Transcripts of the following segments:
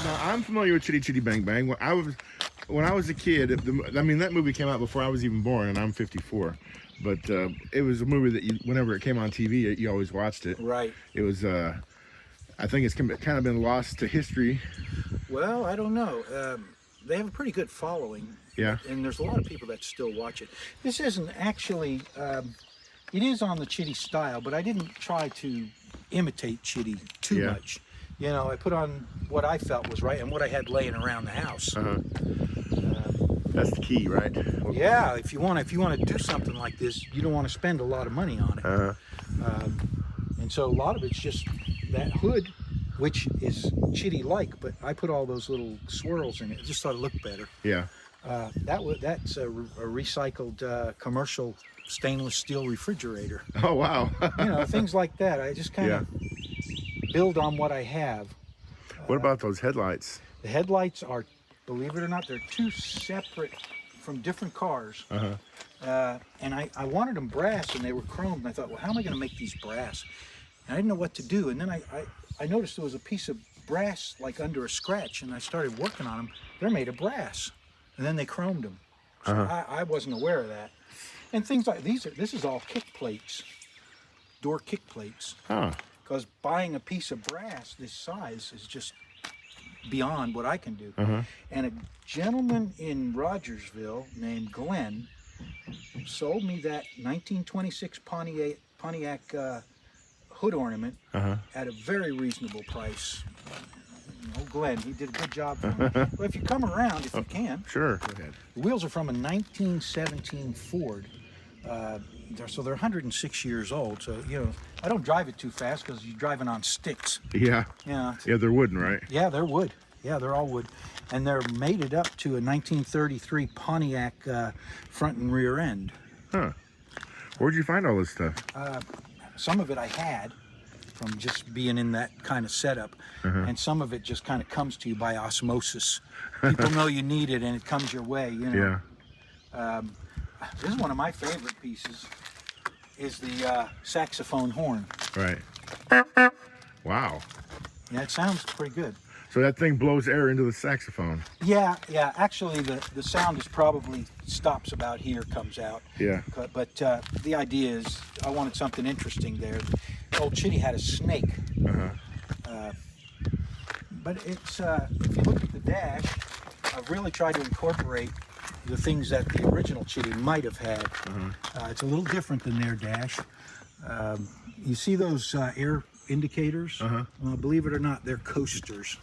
Now, I'm familiar with Chitty Chitty Bang Bang. When I was a kid, I mean, that movie came out before I was even born, and I'm 54. But it was a movie that whenever it came on TV, you always watched it. Right. It was, I think it's kind of been lost to history. Well, I don't know. They have a pretty good following. Yeah. And there's a lot of people that still watch it. This isn't actually, it is on the Chitty style, but I didn't try to imitate Chitty too much. You know, I put on what I felt was right and what I had laying around the house. That's the key, right? Yeah, if you want to do something like this, you don't want to spend a lot of money on it. And so a lot of it's just that hood, which is Chitty-like, but I put all those little swirls in it. Just thought it looked better. Yeah. That's a recycled commercial stainless steel refrigerator. Oh, wow. You know, things like that. I just kind of build on what I have. What about those headlights? The headlights are, believe it or not, they're two separate from different cars. And I wanted them brass, and they were chromed. And I thought, well, how am I going to make these brass? And I didn't know what to do. And then I noticed there was a piece of brass like under a scratch, and I started working on them. They're made of brass, and then they chromed them. So I wasn't aware of that. And things like this is all kick plates, door kick plates. Because buying a piece of brass this size is just beyond what I can do. And a gentleman in Rogersville named Glenn sold me that 1926 Pontiac hood ornament at a very reasonable price. Oh, Glenn, he did a good job for me. Well, if you come around, if you can. Sure. Go ahead. The wheels are from a 1917 Ford. So they're 106 years old. So, you know, I don't drive it too fast because you're driving on sticks. Yeah. Yeah. Yeah, they're wooden, right? Yeah, they're wood. Yeah, they're all wood. And they're mated up to a 1933 Pontiac front and rear end. Where'd you find all this stuff? Some of it I had from just being in that kind of setup. And some of it just kind of comes to you by osmosis. People know you need it and it comes your way, you know. Yeah. This is one of my favorite pieces, is the saxophone horn. Right. Wow. Yeah, it sounds pretty good. So that thing blows air into the saxophone. Yeah. Actually, the sound is probably stops about here, comes out. Yeah. But the idea is, I wanted something interesting there. Old Chitty had a snake. But it's if you look at the dash, I've really tried to incorporate the things that the original Chitty might have had. It's a little different than their dash. You see those air indicators? Well, believe it or not, they're coasters.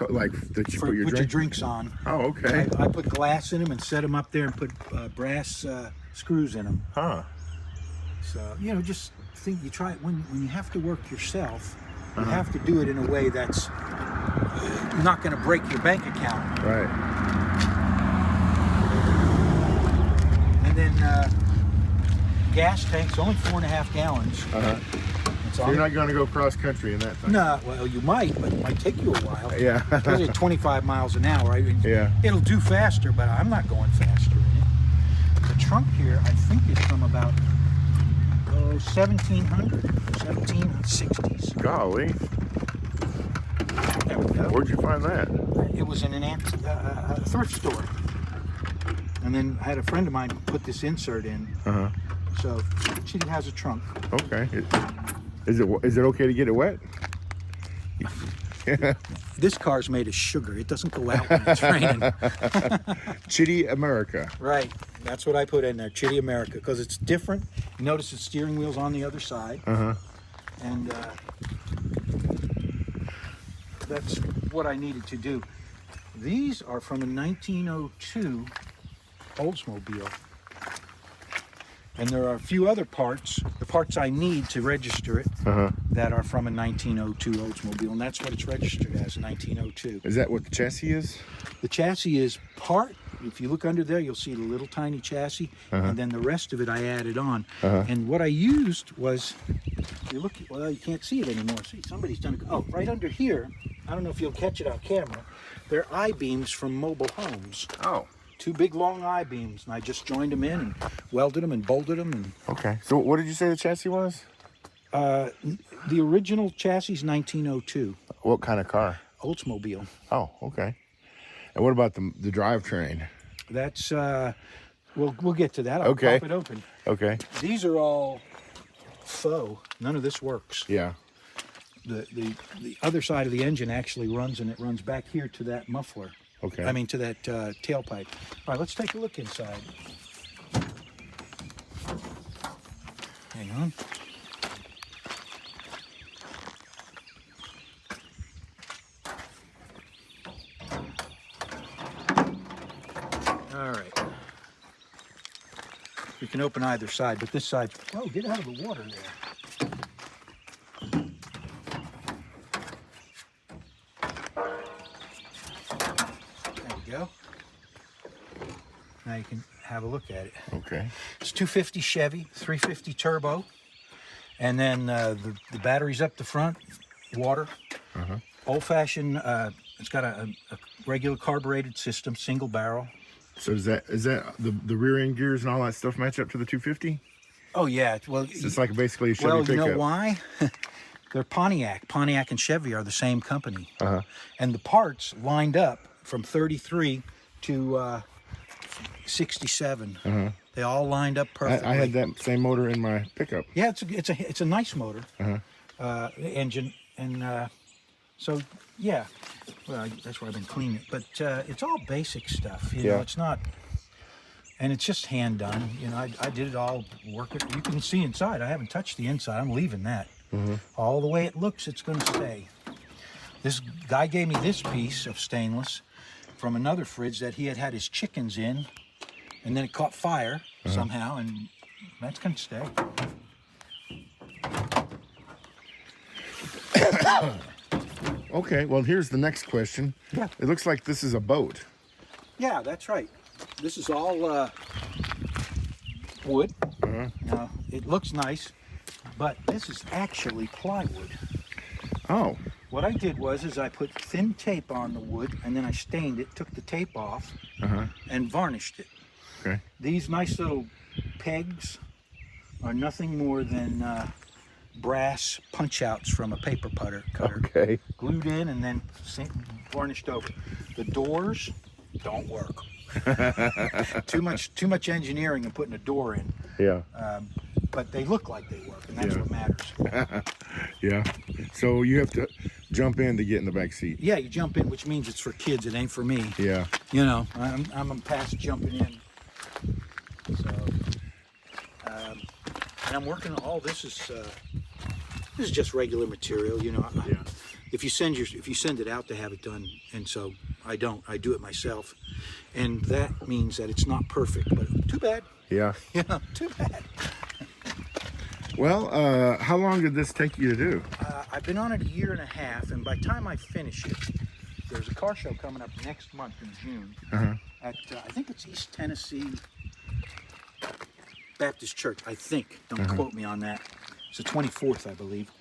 Like that you put your drinks on. Oh, okay. I put glass in them and set them up there and put brass screws in them. So, you know, just think, you try it when you have to work yourself, you have to do it in a way that's not going to break your bank account. Right. And then gas tanks, only 4.5 gallons. So you're not going to go cross country in that thing? No, well, you might, but it might take you a while. Yeah. Especially at 25 miles an hour. I mean, yeah. It'll do faster, but I'm not going faster in it. The trunk here, I think, is from about 1700, 1760s. Golly. There we go. Where'd you find that? It was in a thrift store. And then I had a friend of mine put this insert in. So Chitty has a trunk. Okay. Is it okay to get it wet? This car's made of sugar. It doesn't go out when it's raining. Chitty America. Right. That's what I put in there, Chitty America, because it's different. You notice the steering wheel's on the other side. And that's what I needed to do. These are from a 1902 Oldsmobile. And there are a few other parts, the parts I need to register it, that are from a 1902 Oldsmobile, and that's what it's registered as, 1902. Is that what the chassis is? The chassis is part, if you look under there, you'll see the little tiny chassis, and then the rest of it I added on. And what I used was, you look, well, you can't see it anymore. See, somebody's done it. Oh, right under here, I don't know if you'll catch it on camera, they're I-beams from mobile homes. Oh. Two big long I-beams, and I just joined them in and welded them and bolted them. And okay. So what did you say the chassis was? The original chassis is 1902. What kind of car? Oldsmobile. Oh, okay. And what about the drivetrain? That's we'll get to that. I'll Okay. pop it open. Okay. These are all faux. None of this works. Yeah. The other side of the engine actually runs, and it runs back here to that muffler. Okay. I mean, to that tailpipe. All right, let's take a look inside. Hang on. All right. We can open either side, but this side. Oh, get out of the water there. There we go. Now you can have a look at it. Okay. It's 250 Chevy, 350 turbo, and then the batteries up the front, water. Old-fashioned. It's got a regular carbureted system, single barrel. So is that the rear end gears and all that stuff match up to the 250? Oh yeah, well It's like basically a Chevy well, pickup. you know why? They're Pontiac. Pontiac and Chevy are the same company, and the parts lined up from 33 to 67. They all lined up perfectly. I had that same motor in my pickup. Yeah, it's a nice motor, engine, and so yeah. Well, that's where I've been cleaning it, but it's all basic stuff. You know, it's not, and it's just hand done. You know, I did it all. Work it. You can see inside. I haven't touched the inside. I'm leaving that. All the way it looks, it's going to stay. This guy gave me this piece of stainless from another fridge that he had his chickens in, and then it caught fire somehow, and that's going to stay. Okay, well, here's the next question. Yeah. It looks like this is a boat. Yeah, that's right. This is all wood. Now, it looks nice, but this is actually plywood. Oh. What I did was I put thin tape on the wood, and then I stained it, took the tape off, and varnished it. Okay. These nice little pegs are nothing more than brass punch-outs from a paper cutter. Okay. Glued in and then varnished over. The doors don't work. too much engineering and putting a door in. Yeah. But they look like they work, and that's what matters. Yeah. So you have to jump in to get in the back seat. Yeah, you jump in, which means it's for kids. It ain't for me. Yeah. You know, I'm past jumping in. So, and I'm working. All this is just regular material. You know. Yeah. If you send it out to have it done, and so I don't. I do it myself, and that means that it's not perfect. But too bad. Yeah. You know, too bad. Well, how long did this take you to do? I've been on it 1.5 years, and by the time I finish it, there's a car show coming up next month in June at I think it's East Tennessee Baptist Church. I think. Don't quote me on that. It's the 24th, I believe.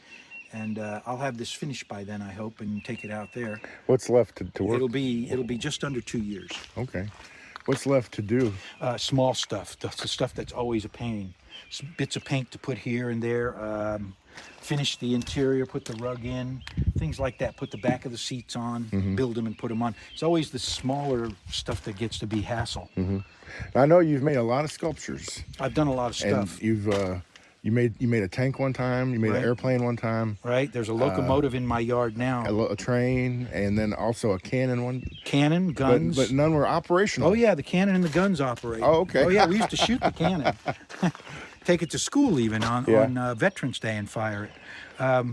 And I'll have this finished by then, I hope, and take it out there. What's left to work? It'll be just under 2 years. Okay. What's left to do? Small stuff, the stuff that's always a pain. Some bits of paint to put here and there. Finish the interior, put the rug in, things like that. Put the back of the seats on, build them and put them on. It's always the smaller stuff that gets to be hassle. I know you've made a lot of sculptures. I've done a lot of stuff. And you've you made a tank one time. You made an airplane one time. Right. There's a locomotive in my yard now. A train, and then also a cannon one. Cannon, guns. But none were operational. Oh yeah, the cannon and the guns operate. Oh, okay. Oh yeah, we used to shoot the cannon. Take it to school even on Veterans Day and fire it. But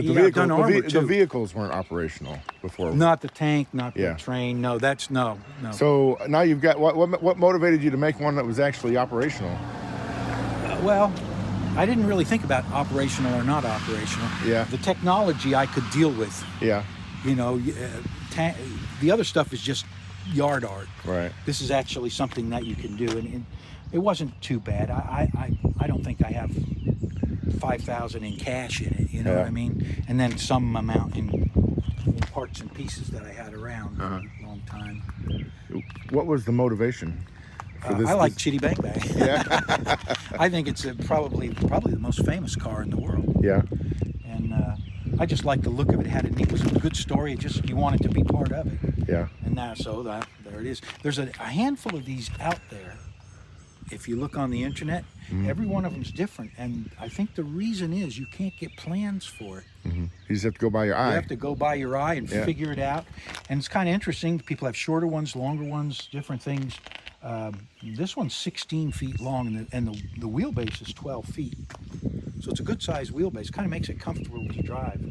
the vehicles weren't operational before. Not the tank, not the train. No, that's no. So now you've got what motivated you to make one that was actually operational? Well, I didn't really think about operational or not operational. Yeah. The technology I could deal with. Yeah. You know, the other stuff is just yard art. Right. This is actually something that you can do, and it wasn't too bad. I don't think I have $5,000 in cash in it. You know what I mean? And then some amount in parts and pieces that I had around a long time. What was the motivation? I like Chitty Bang Bang. Yeah. I think it's probably the most famous car in the world. Yeah. And I just like the look of it. It was a good story. It just, you wanted to be part of it. Yeah. And now, there it is. There's a handful of these out there. If you look on the internet, every one of them's different. And I think the reason is you can't get plans for it. You just have to go by your eye. You have to go by your eye and figure it out. And it's kind of interesting. People have shorter ones, longer ones, different things. This one's 16 feet long, and the wheelbase is 12 feet. So it's a good sized wheelbase. Kind of makes it comfortable to drive.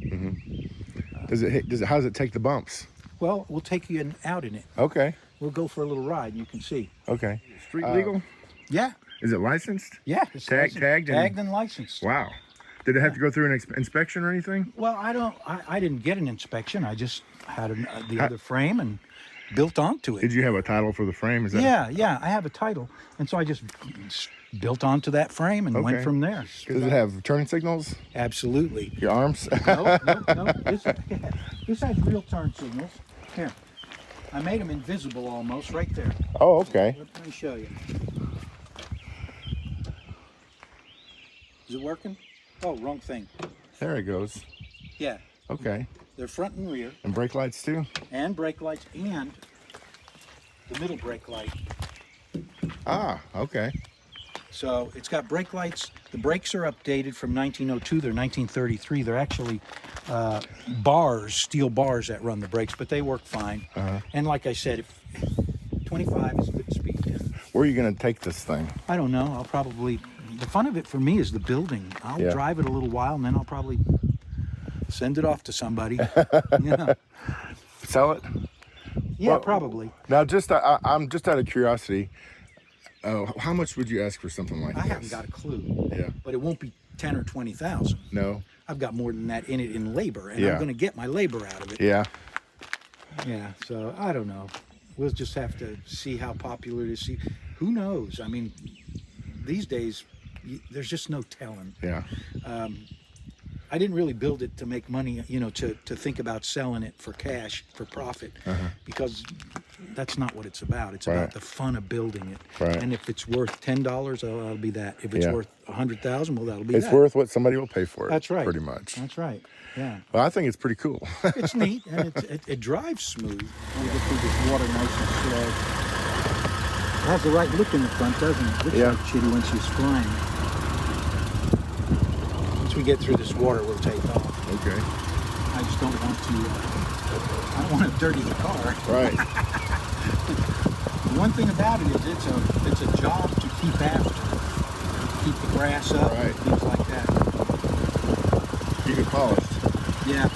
How does it take the bumps? Well, we'll take you out in it. Okay. We'll go for a little ride, and you can see. Okay. Street legal? Yeah. Is it licensed? Yeah. It's Tagged and licensed. Wow. Did it have to go through an inspection or anything? Well, I didn't get an inspection. I just had the other frame and built onto it. Did you have a title for the frame? Is that Yeah. I have a title, and so I just built onto that frame and went from there. Does it have turn signals? Absolutely. Your arms? No. This has real turn signals. Here. I made them invisible almost right there. Oh, okay. Let me show you. Is it working? Oh, wrong thing. There it goes. Yeah. Okay. They're front and rear. And brake lights too? And brake lights and the middle brake light. Ah, okay. So it's got brake lights. The brakes are updated from 1902. They're 1933. They're actually steel bars that run the brakes, but they work fine. And like I said, if 25 is a good speed. Where are you going to take this thing? I don't know. I'll probably, the fun of it for me is the building. I'll drive it a little while, and then I'll probably send it off to somebody. Sell it? Yeah, Well, probably. Now, I'm just out of curiosity. How much would you ask for something like this? I haven't got a clue. Yeah. But it won't be 10 or 20,000. No. I've got more than that in it in labor, and I'm going to get my labor out of it. Yeah. Yeah. So I don't know. We'll just have to see how popular it is. See, who knows? I mean, these days, there's just no telling. Yeah. I didn't really build it to make money, to think about selling it for cash, for profit, because that's not what it's about. It's about the fun of building it. Right. And if it's worth $10, that'll be that. If it's worth $100,000, well, that'll be that. It's worth what somebody will pay for it. That's right. Pretty much. That's right. Yeah. Well, I think it's pretty cool. It's neat, and it drives smooth. We get through this water nice and slow. It has the right look in the front, doesn't it? Looks like Chitty when she's flying. Once we get through this water, we'll take off. Okay. I just don't want to. I don't want to dirty the car. Right. One thing about it is it's a job to keep after, keep the grass up, things like that. Keep it polished. Yeah.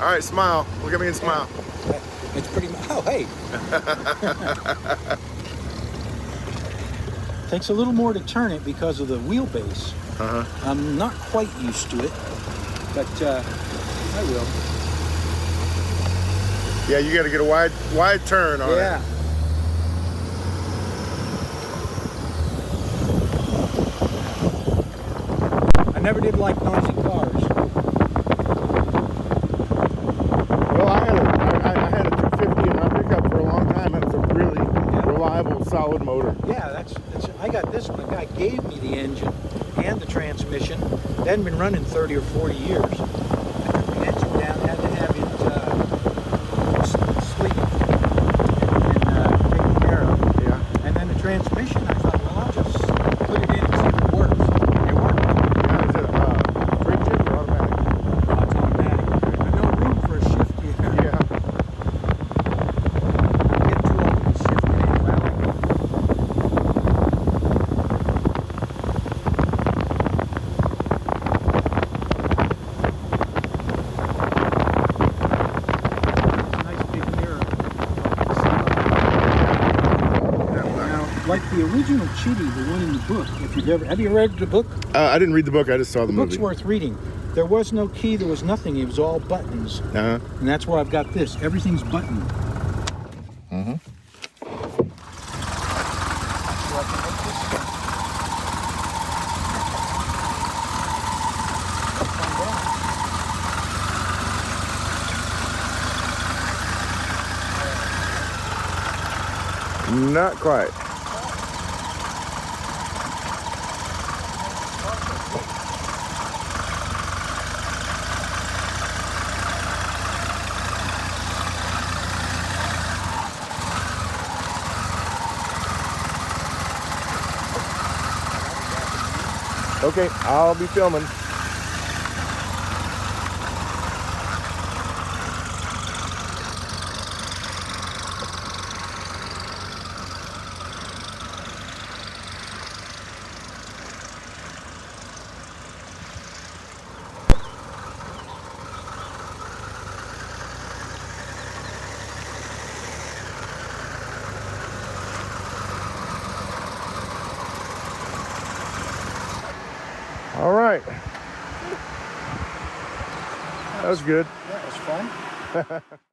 All right, smile. Look at me and smile. It's pretty. Oh, hey. Takes a little more to turn it because of the wheelbase. I'm not quite used to it, but I will. Yeah, you got to get a wide turn on it. Yeah. I never did like noisy cars. Well, I had a 250 in my pickup for a long time. It was a really reliable, solid motor. Yeah, that's. I got this one. The guy gave me the engine and the transmission. It hadn't been running 30 or 40 years. I took the engine down, had to have it sleeved and taken care of. Yeah. And then the transmission, I thought, well, I'll just put it in and see if it works. It worked. Is it brake shift or automatic? Oh, it's automatic. There's no room for a shift here. Yeah. I get too old to be shifting anyway. I like it. like the original Chitty, the one in the book. If you've ever, have you read the book? I didn't read the book. I just saw the The movie. book's worth reading. There was no key. There was nothing. It was all buttons. Uh-huh. And that's where I've got this. Everything's buttoned. Mm-hmm. So I can make this. Not quite. Okay, I'll be filming. All right. That was good. That was fun.